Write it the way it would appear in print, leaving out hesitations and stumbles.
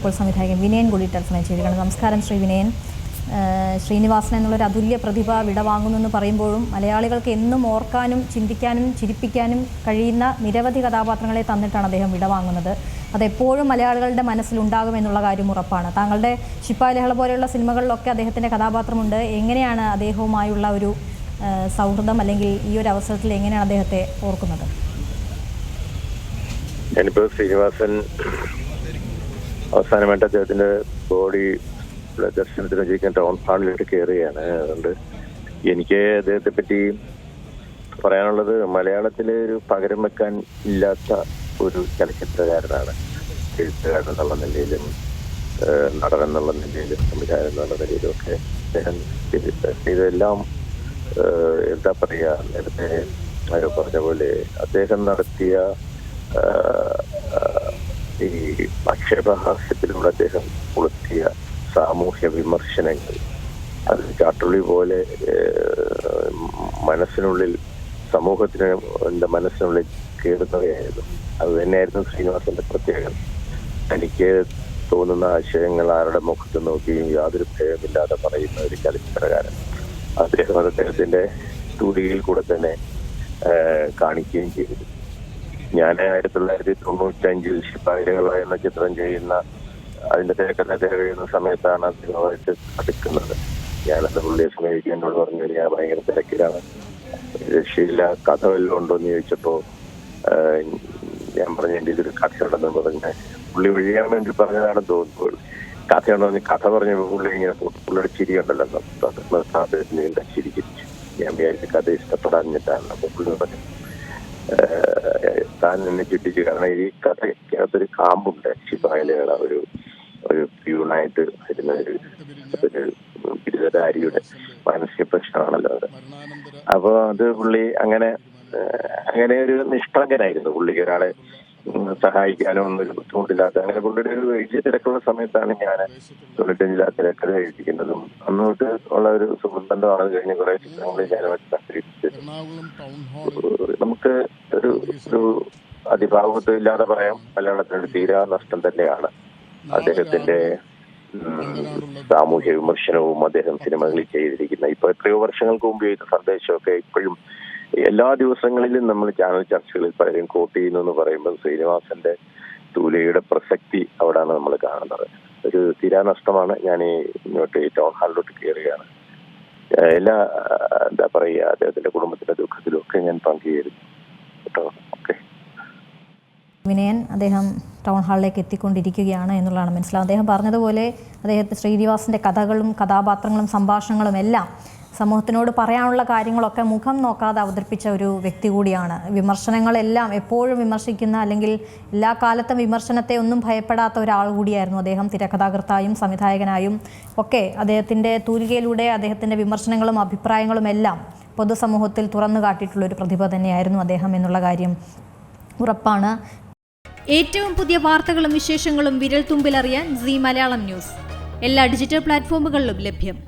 ഇപ്പോൾ സംവിധായകൻ വിനയൻ കൂടി ടെലിഫോൺ ചെയ്തിരിക്കുകയാണ്. നമസ്കാരം ശ്രീ വിനയൻ. ശ്രീനിവാസൻ എന്നുള്ളൊരു അതുല്യ പ്രതിഭ വിടവാങ്ങുന്നെന്ന് പറയുമ്പോഴും മലയാളികൾക്ക് എന്നും ഓർക്കാനും ചിന്തിക്കാനും ചിരിപ്പിക്കാനും കഴിയുന്ന നിരവധി കഥാപാത്രങ്ങളെ തന്നിട്ടാണ് അദ്ദേഹം വിടവാങ്ങുന്നത്. അതെപ്പോഴും മലയാളികളുടെ മനസ്സിലുണ്ടാകുമെന്നുള്ള കാര്യം ഉറപ്പാണ്. താങ്കളുടെ ശിപ്പായി ലഹള പോലെയുള്ള സിനിമകളിലൊക്കെ അദ്ദേഹത്തിൻ്റെ കഥാപാത്രമുണ്ട്. എങ്ങനെയാണ് അദ്ദേഹവുമായുള്ള ഒരു സൗഹൃദം, അല്ലെങ്കിൽ ഈ ഒരു അവസരത്തിൽ എങ്ങനെയാണ് അദ്ദേഹത്തെ ഓർക്കുന്നത്? ഞാനിപ്പോൾ ശ്രീനിവാസൻ അവസാനമായിട്ട് അദ്ദേഹത്തിന്റെ ബോഡി ദർശനത്തിന് വെച്ചിരിക്കാൻ ടൗൺ ഹാളിലേക്ക് കയറുകയാണ്. അതുകൊണ്ട് എനിക്ക് അദ്ദേഹത്തെ പറ്റി പറയാനുള്ളത്, മലയാളത്തിലെ ഒരു പകരം വെക്കാൻ ഇല്ലാത്ത ഒരു ചലച്ചിത്രകാരനാണ്. എഴുത്തുകാരൻ എന്നുള്ള നിലയിലും നടൻ എന്നുള്ള നിലയിലും സംവിധായകൻ എന്നുള്ള നിലയിലും ഒക്കെ അദ്ദേഹം ഇതെല്ലാം എന്താ പറയുക, നേരത്തെ ആരോ പറഞ്ഞ പോലെ അദ്ദേഹം നടത്തിയ ഈ ആക്ഷേപഹാസ്യത്തിലൂടെ അദ്ദേഹം കൊളുത്തിയ സാമൂഹ്യ വിമർശനങ്ങൾ, അത് ചാട്ടുള്ളി പോലെ മനസ്സിനുള്ളിൽ സമൂഹത്തിന് എൻ്റെ മനസ്സിനുള്ളിൽ കയറുന്നവയായിരുന്നു. അത് തന്നെയായിരുന്നു ശ്രീനിവാസന്റെ പ്രത്യേകത. എനിക്ക് തോന്നുന്ന ആശയങ്ങൾ ആരുടെ മുഖത്ത് നോക്കിയും യാതൊരു ഭയമില്ലാതെ പറയുന്ന ഒരു ചലച്ചിത്രകാരൻ. അദ്ദേഹത്തിന്റെ തൂലികയിൽ കൂടെ തന്നെ കാണിക്കുകയും ചെയ്തു. ഞാൻ 1995 ശിപ്പായി ലഹള എന്ന ചിത്രം ചെയ്യുന്ന അതിന്റെ തിരക്കഥ കഴിയുന്ന സമയത്താണ് അദ്ദേഹമായിട്ട് അടുക്കുന്നത്. ഞാനത് പുള്ളിയെ സമീപിക്കാൻ എന്നോട് പറഞ്ഞു, ഞാൻ ഭയങ്കര തിരക്കിലാണ്, രക്ഷയില്ല, കഥ വല്ലതും ഉണ്ടോ എന്ന് ചോദിച്ചപ്പോൾ ഞാൻ പറഞ്ഞു എൻ്റെ ഇതൊരു കഥയുണ്ടെന്ന് പറഞ്ഞ് പുള്ളി ഒഴിയാൻ വേണ്ടി പറഞ്ഞതാണ് തോന്നുമ്പോൾ കഥയുണ്ടോ എന്ന് കഥ പറഞ്ഞപ്പോൾ പുള്ളി ഇങ്ങനെ പുള്ളിയുടെ ചിരിയുണ്ടല്ലോ, നീണ്ട ചിരി ചിരിച്ചു. ഞാൻ വിചാരിച്ച കഥ ഇഷ്ടപ്പെടാഞ്ഞിട്ടാണ്. അപ്പോൾ പുള്ളി പറഞ്ഞു താൻ എന്നെ ചുറ്റിച്ചു, കാരണം ഈ കഥയ്ക്കകത്തൊരു കാമ്പുണ്ട്. ശിപ്പായി ലഹള ഒരു പ്യൂണായിട്ട് വരുന്ന ഒരു ബിരുദധാരിയുടെ മാനസിക പ്രശ്നമാണല്ലോ അത്. അപ്പൊ അത് പുള്ളി അങ്ങനെ ഒരു നിഷ്കളങ്കനായിരുന്നു. പുള്ളിക്ക് ഒരാളെ സഹായിക്കാനോ ഒന്നൊരു ബുദ്ധിമുട്ടില്ലാത്ത, അങ്ങനെ പുള്ളിയുടെ ഒരു എഴുതിയ തിരക്കുള്ള സമയത്താണ് ഞാൻ 95 തിരക്കഥ എഴുതിക്കുന്നതും. അന്നോട്ട് ഉള്ള ഒരു സുഹൃത്തുബന്ധമാണ്. കഴിഞ്ഞ കുറെ ചിത്രങ്ങളിൽ ഞാൻ നമുക്ക് ഒരു അതിഭാവത്വം ഇല്ലാതെ പറയാം, മലയാളത്തിനൊരു തീരാ നഷ്ടം തന്നെയാണ്. അദ്ദേഹത്തിന്റെ സാമൂഹ്യ വിമർശനവും അദ്ദേഹം സിനിമകളിൽ ചെയ്തിരിക്കുന്ന, ഇപ്പൊ എത്രയോ വർഷങ്ങൾക്ക് മുമ്പ് ചെയ്ത സന്ദേശമൊക്കെ ഇപ്പോഴും എല്ലാ ദിവസങ്ങളിലും നമ്മൾ ചാനൽ ചർച്ചകളിൽ പലരും കോട്ട് ചെയ്യുന്നു എന്ന് പറയുമ്പോൾ ശ്രീനിവാസന്റെ തൂലികയുടെ പ്രസക്തി അവിടെയാണ് നമ്മൾ കാണുന്നത്. ഒരു തീരാനഷ്ടമാണ്. ഞാൻ ഇങ്ങോട്ട് ഈ ടൗൺ ഹാളിലോട്ട് കയറുകയാണ്. എല്ലാ എന്താ പറയുക, അദ്ദേഹത്തിന്റെ കുടുംബത്തിന്റെ ദുഃഖത്തിലും ഒക്കെ ഞാൻ പങ്കുചേരുന്നു കേട്ടോ. ഓക്കെ. വിനയൻ, അദ്ദേഹം ടൗൺ ഹാളിലേക്ക് എത്തിക്കൊണ്ടിരിക്കുകയാണ് എന്നുള്ളതാണ് മനസ്സിലാവും. അദ്ദേഹം പറഞ്ഞതുപോലെ ശ്രീനിവാസന്റെ കഥകളും കഥാപാത്രങ്ങളും സംഭാഷണങ്ങളും എല്ലാം സമൂഹത്തിനോട് പറയാനുള്ള കാര്യങ്ങളൊക്കെ മുഖം നോക്കാതെ അവതരിപ്പിച്ച ഒരു വ്യക്തി കൂടിയാണ്. വിമർശനങ്ങളെല്ലാം എപ്പോഴും വിമർശിക്കുന്ന, അല്ലെങ്കിൽ എല്ലാ കാലത്തും വിമർശനത്തെ ഒന്നും ഭയപ്പെടാത്ത ഒരാൾ കൂടിയായിരുന്നു അദ്ദേഹം. തിരക്കഥാകൃത്തായും സംവിധായകനായും ഒക്കെ അദ്ദേഹത്തിൻ്റെ തൂലികയിലൂടെ അദ്ദേഹത്തിൻ്റെ വിമർശനങ്ങളും അഭിപ്രായങ്ങളും എല്ലാം പൊതുസമൂഹത്തിൽ തുറന്നു കാട്ടിയിട്ടുള്ളൊരു പ്രതിഭ തന്നെയായിരുന്നു അദ്ദേഹം എന്നുള്ള കാര്യം ഉറപ്പാണ്. ഏറ്റവും പുതിയ വാർത്തകളും വിശേഷങ്ങളും വിരൽ തുമ്പിലറിയാൻ സീ മലയാളം ന്യൂസ് എല്ലാ ഡിജിറ്റൽ പ്ലാറ്റ്ഫോമുകളിലും ലഭ്യം.